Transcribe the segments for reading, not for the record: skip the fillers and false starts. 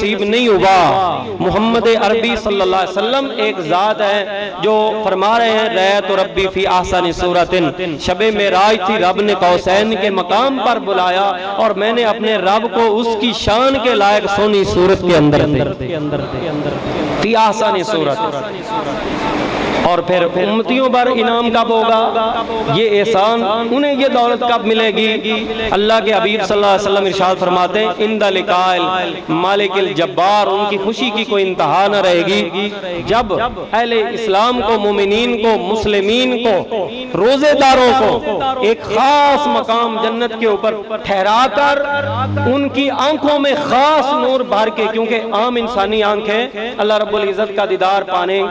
नसीब नहीं हुआ। मोहम्मद अरबी सल्लल्लाहु अलैहि वसल्लम एक ज़ात है जो फरमा रहे हैं, रैत रब्बी फी ahsani सूरतिन, शबे मेराज थी, रब ने कौसैन के मकाम पर बुलाया और मैंने अपने रब को उसकी शान के लायक सोनी सूरत के अंदर फी ahsani सूरत। और फिर उम्मतियों पर इनाम कब होगा, ये एहसान उन्हें ये दौलत कब मिलेगी। अल्लाह के हबीब सल्लल्लाहु अलैहि वसल्लम इरशाद फरमाते हैं, इंदा लिकाइल मालिकिल जब्बार, उनकी खुशी की कोई इंतहा न रहेगी जब अहले इस्लाम को, मोमिनीन को, मुस्लिमीन को, रोजेदारों को एक खास मकाम जन्नत के ऊपर ठहरा कर उनकी आंखों में खास नूर भर के, क्योंकि आम इंसानी आंखें अल्लाह रब्बुल इज्जत का दीदार पाने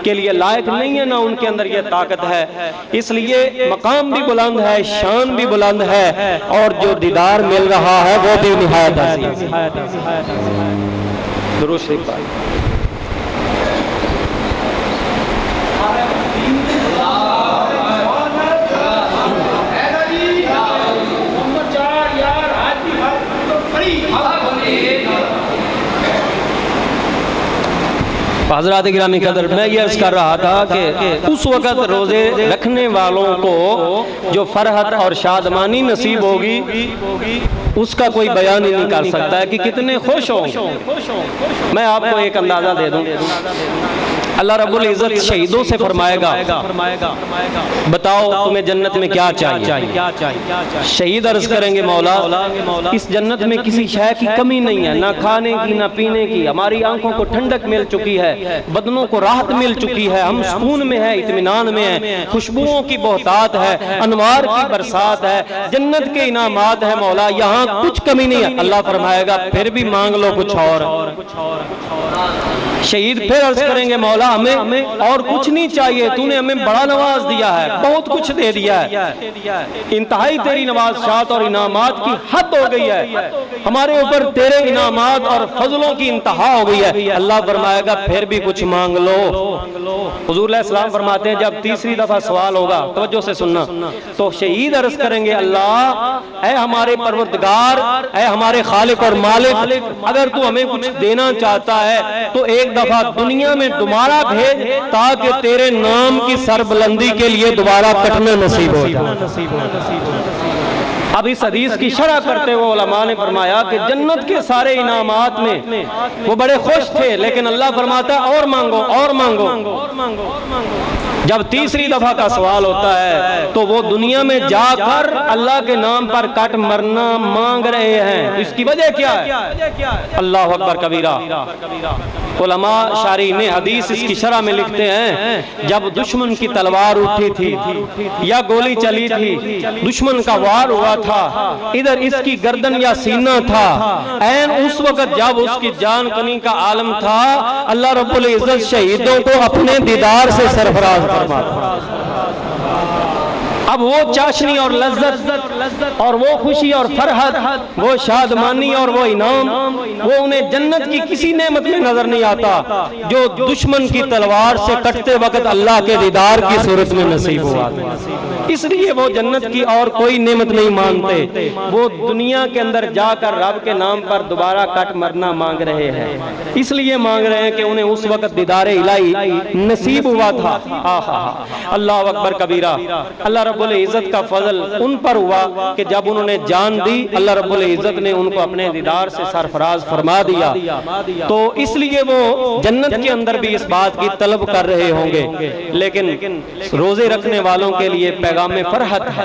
के लिए लायक नहीं है, ना उनके अंदर ये ताकत है, इसलिए मकाम भी बुलंद है, शान भी बुलंद है और जो दीदार मिल रहा है वो भी निहायत दुरुस्त। हज़रात गिरामी कदर, मैं ये अर्ज़ कर रहा था कि उस वक़्त रोज़े रखने वालों को जो फरहत और शादमानी नसीब होगी उसका कोई बयान ही नहीं कर सकता है कि कितने खुश हों। मैं आपको एक अंदाज़ा दे दूं, अल्लाह रब्बुल इज़्ज़त शहीदों से फरमाएगा, बताओ तुम्हें जन्नत में क्या चाहिए। शहीद अर्ज़ करेंगे, मौला इस जन्नत में किसी शय की कमी नहीं है, ना खाने की ना पीने की, हमारी आंखों को ठंडक मिल चुकी है, बदनों को राहत मिल चुकी है, हम सुकून में है, इत्मीनान में है, खुशबुओं की बहुतात है, अनवार की बरसात है, जन्नत के इनामात है, मौला यहाँ कुछ कमी नहीं है। अल्लाह फरमाएगा फिर भी मांग लो कुछ और। शहीद फिर अर्ज करेंगे, मौला हमें और कुछ नहीं चाहिए, तूने हमें बड़ा नवाज दिया है, बहुत कुछ दे दिया है, इंतहाई तेरी नवाज़शात और इनामात की हद हो गई है, हमारे ऊपर तेरे इनामात और फजलों की इंतहा हो गई है। अल्लाह फरमाएगा फिर भी कुछ मांग लो। हुजूर अलैहिस्सलाम फरमाते हैं, जब तीसरी दफा सवाल होगा, तवज्जो से सुनना, तो शहीद अर्ज करेंगे, अल्लाह ऐ हमारे परवरदिगार, ऐ हमारे खालिक और मालिक, अगर तू हमें कुछ देना चाहता है तो एक दफा दुनिया में दोबारा भेज ताकि तेरे नाम की सरबुलंदी के लिए दोबारा कटना नसीब हो जाए। अब इस हदीस की शरह करते हुए उलमा ने फरमाया कि जन्नत के सारे इनामात में वो बड़े खुश थे, लेकिन अल्लाह फरमाता है और मांगो और मांगो और मांगो और मांगो। जब तीसरी दफा का सवाल होता है तो वो दुनिया में जाकर अल्लाह के नाम पर कट मरना मांग रहे हैं। इसकी वजह क्या है? अल्लाह अकबर कबीरा। उलमा शारीन हदीस इसकी शरह में लिखते हैं, जब दुश्मन की तलवार उठी थी या गोली चली थी, दुश्मन का वार हुआ था, इधर इसकी गर्दन या सीना था, ऐन उस वक्त जब उसकी जान कनी का आलम था, अल्लाह रब्बुल इज्जत शहीदों को अपने दीदार से सरफराज फरमाता। अब वो चाशनी और लज्जत और वो खुशी और फरहत, वो शादमानी और वो इनाम, वो उन्हें जन्नत की किसी नेमत में नजर नहीं आता जो दुश्मन की तलवार से कटते वक्त अल्लाह के दीदार की सूरत में नसीब हुआ। इसलिए वो जन्नत की और कोई नेमत नहीं मानते, वो दुनिया के अंदर जाकर रब के नाम पर दोबारा कट मरना मांग रहे हैं। इसलिए मांग रहे हैं कि उन्हें उस वक्त दीदारे इलाही नसीब हुआ था। अल्लाह अकबर कबीरा। अल्लाह रब्बुल इज्जत का फजल उन पर हुआ कि जब उन्होंने जान दी, अल्लाह रब्बुल इज्जत ने उनको अपने दीदार से सरफराज फरमा दिया। तो इसलिए वो जन्नत के अंदर भी इस बात की तलब कर रहे होंगे। लेकिन रोजे रखने वालों के लिए पैगाम फरहत है,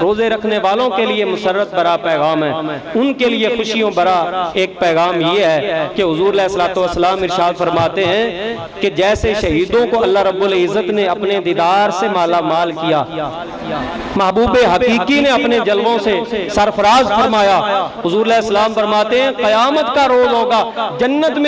रोजे रखने वालों के लिए मुसर्रत भरा पैगाम है, उनके लिए खुशियों भरा एक पैगाम ये है कि हुजूर अलैहिस्सलातु वस्सलाम इरशाद फरमाते हैं कि जैसे शहीदों को अल्लाह रब्बुल इज्जत ने अपने दीदार से माला माल किया, महबूब हकीकी ने अपने जलवों से सरफराज फरमाया, हुजूर अलैहिस्सलाम फरमाते हैं क़यामत का रोज होगा, जन्नत में